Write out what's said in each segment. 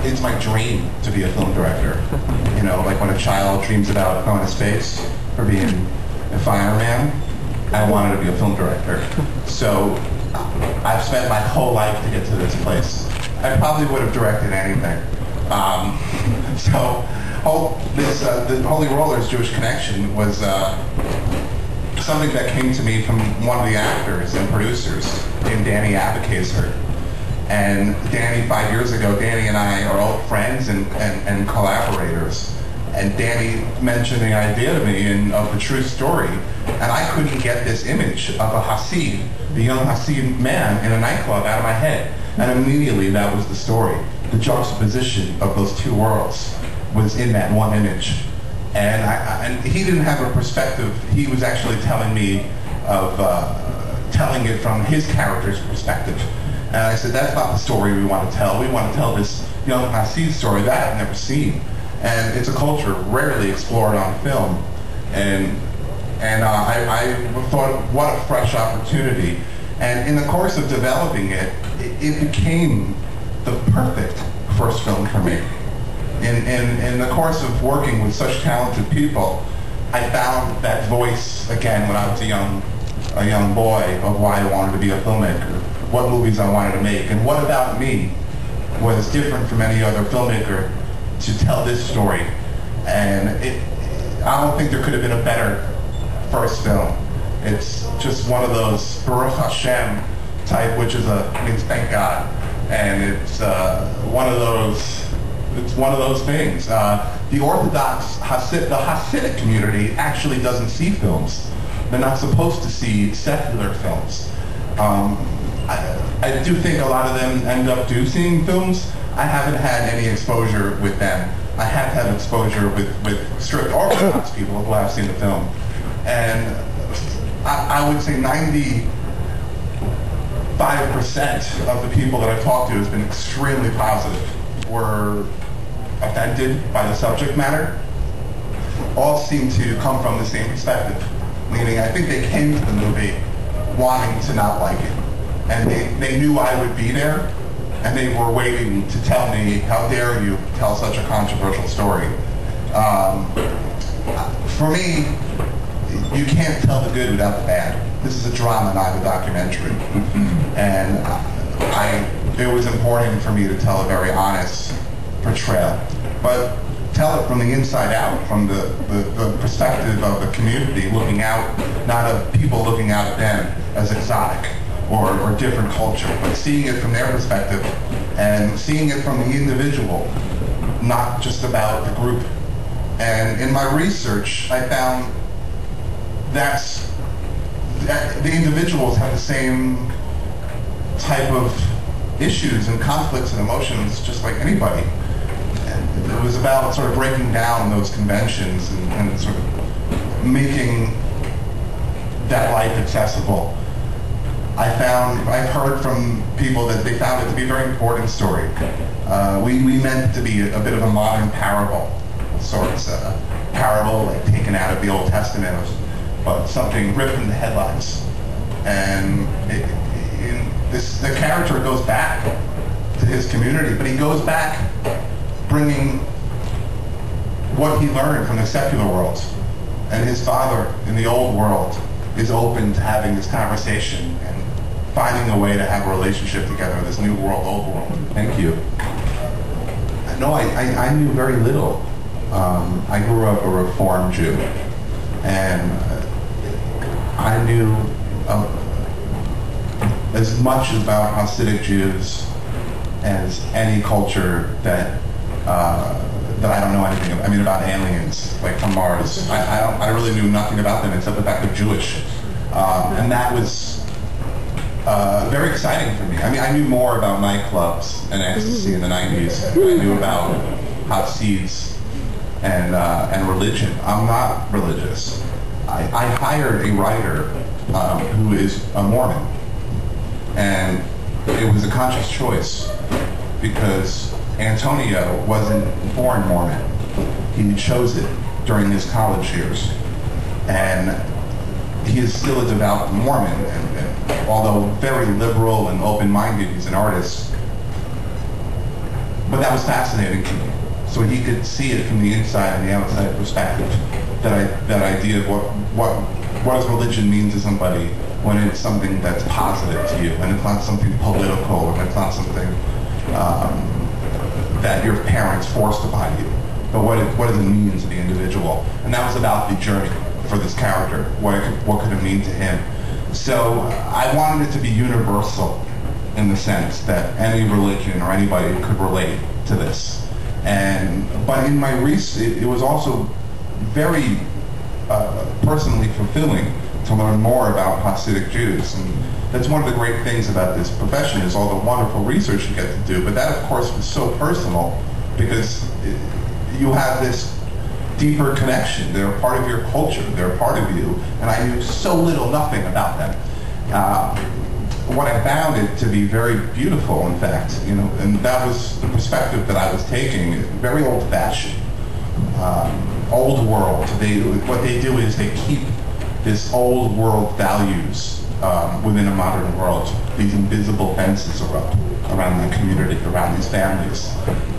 it's my dream to be a film director. You know, like when a child dreams about going to space or being a fireman, I wanted to be a film director. So I've spent my whole life to get to this place. I probably would have directed anything. The Holy Rollers Jewish Connection was something that came to me from one of the actors and producers named Danny Abacaser. And Danny, 5 years ago, Danny and I are old friends and collaborators. And Danny mentioned the idea to me of the true story. And I couldn't get this image of a Hasid, the young Hasid man in a nightclub out of my head. And immediately that was the story. The juxtaposition of those two worlds was in that one image. And he didn't have a perspective. He was actually telling me of telling it from his character's perspective. And I said, that's not the story we want to tell. We want to tell this young Hasid story that I've never seen. And it's a culture rarely explored on film. And I thought, what a fresh opportunity. And in the course of developing it, it became the perfect first film for me. In the course of working with such talented people, I found that voice again when I was a young boy of why I wanted to be a filmmaker, what movies I wanted to make, and what about me was different from any other filmmaker to tell this story. And I don't think there could have been a better first film. It's just one of those Baruch Hashem type, which means thank God, and it's one of those things. The Orthodox the Hasidic community actually doesn't see films. They're not supposed to see secular films. I do think a lot of them end up seeing films. I haven't had any exposure with them. I have had exposure with strict Orthodox people who have seen the film. And I would say 95% of the people that I've talked to has been extremely positive. Were offended by the subject matter. All seem to come from the same perspective. Meaning, I think they came to the movie wanting to not like it. And they knew I would be there, and they were waiting to tell me, how dare you tell such a controversial story. For me, you can't tell the good without the bad. This is a drama, not a documentary. And it was important for me to tell a very honest portrayal, but tell it from the inside out, from the perspective of the community looking out, not of people looking out at them as exotic or different culture, but seeing it from their perspective and seeing it from the individual, not just about the group. And in my research, I found that the individuals have the same type of issues and conflicts and emotions just like anybody. And it was about sort of breaking down those conventions and sort of making that life accessible. I've heard from people that they found it to be a very important story. We meant to be a bit of a modern parable, sorts of parable like taken out of the Old Testament, but something ripped from the headlines. And the character goes back to his community, but he goes back bringing what he learned from the secular world. And his father in the old world is open to having this conversation and finding a way to have a relationship together in this new world, old world. Thank you. No, I knew very little. I grew up a Reformed Jew, and I knew as much about Hasidic Jews as any culture that I don't know anything about. I mean, about aliens, like from Mars. I really knew nothing about them except the fact they're Jewish. And that was very exciting for me. I mean, I knew more about nightclubs and ecstasy in the 90s. I knew about Hasids and religion. I'm not religious. I hired a writer who is a Mormon. And it was a conscious choice because Antonio wasn't born Mormon. He chose it during his college years. And he is still a devout Mormon. And although very liberal and open-minded, he's an artist. But that was fascinating to me. So he could see it from the inside and the outside perspective. That idea of what does religion mean to somebody when it's something that's positive to you, and it's not something political, and it's not something that your parents forced upon you, but what does it mean to the individual? And that was about the journey for this character, what could it mean to him. So I wanted it to be universal in the sense that any religion or anybody could relate to this. But in my research, it was also very personally fulfilling to learn more about Hasidic Jews. And that's one of the great things about this profession, is all the wonderful research you get to do. But that, of course, was so personal because you have this deeper connection. They're a part of your culture. They're a part of you. And I knew so little, nothing about them. What I found it to be very beautiful, in fact, and that was the perspective that I was taking, very old-fashioned, old world. What they do is they keep this old world values within a modern world. These invisible fences are up around the community, around these families.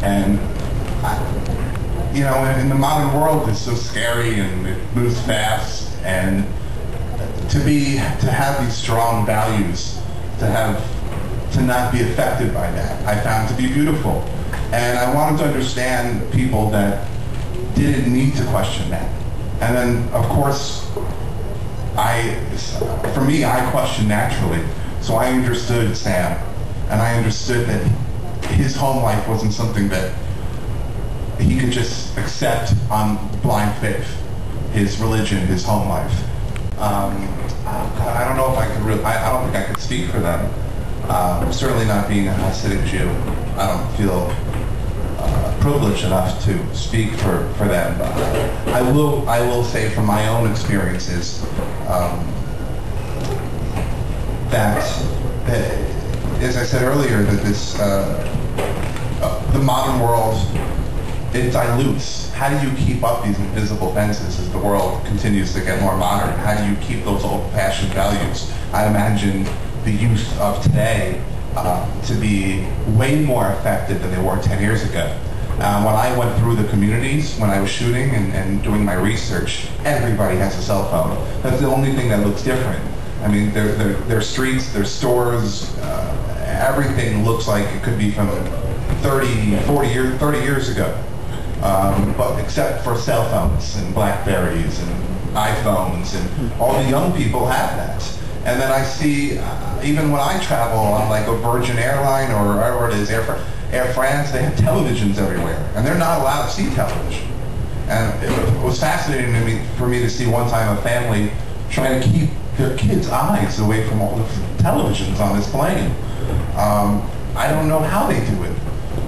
And in the modern world, it's so scary and it moves fast. And to have these strong values, to not be affected by that, I found to be beautiful. And I wanted to understand people that didn't need to question that. And then, of course, for me, I questioned naturally. So I understood Sam, and I understood that his home life wasn't something that he could just accept on blind faith. His religion, his home life. I don't know if I could I don't think I could speak for them. Certainly not being a Hasidic Jew. I don't feel privileged enough to speak for them. I will say from my own experiences that as I said earlier, that the modern world, it dilutes. How do you keep up these invisible fences as the world continues to get more modern? How do you keep those old-fashioned values? I imagine the youth of today to be way more effective than they were 10 years ago. When I went through the communities, when I was shooting and doing my research, everybody has a cell phone. That's the only thing that looks different. I mean, their streets, their stores, everything looks like it could be from 30 years ago. But except for cell phones and Blackberries and iPhones, and all the young people have that. And then I see, even when I travel on like a Virgin airline or wherever it is, Air France, they have televisions everywhere, and they're not allowed to see television. And it was fascinating for me to see one time a family trying to keep their kids' eyes away from all the televisions on this plane. I don't know how they do it.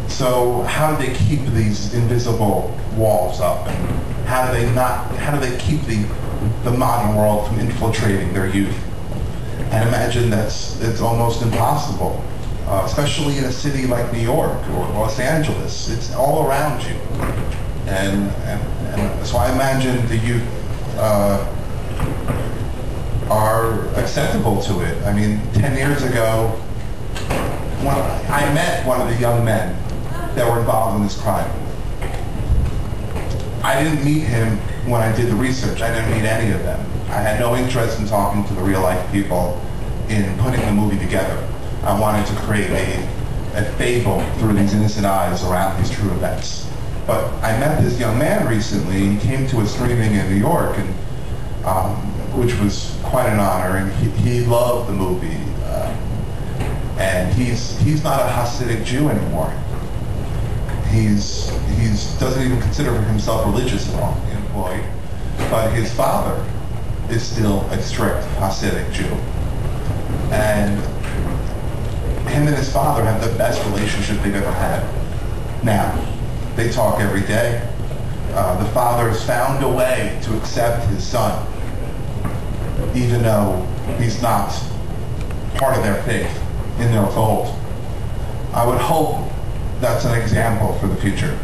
So how do they keep these invisible walls up? And how do they keep the modern world from infiltrating their youth? And imagine it's almost impossible, especially in a city like New York or Los Angeles. It's all around you. And so I imagine the youth are acceptable to it. I mean, 10 years ago, when I met one of the young men that were involved in this crime. I didn't meet him when I did the research. I didn't meet any of them. I had no interest in talking to the real life people in putting the movie together. I wanted to create a fable through these innocent eyes around these true events. But I met this young man recently. He came to a screening in New York, and which was quite an honor, and he loved the movie. And he's not a Hasidic Jew anymore. He's doesn't even consider himself religious at all, employed. But his father is still a strict Hasidic Jew. And him and his father have the best relationship they've ever had. Now, they talk every day. The father has found a way to accept his son, even though he's not part of their faith, in their fold. I would hope that's an example for the future.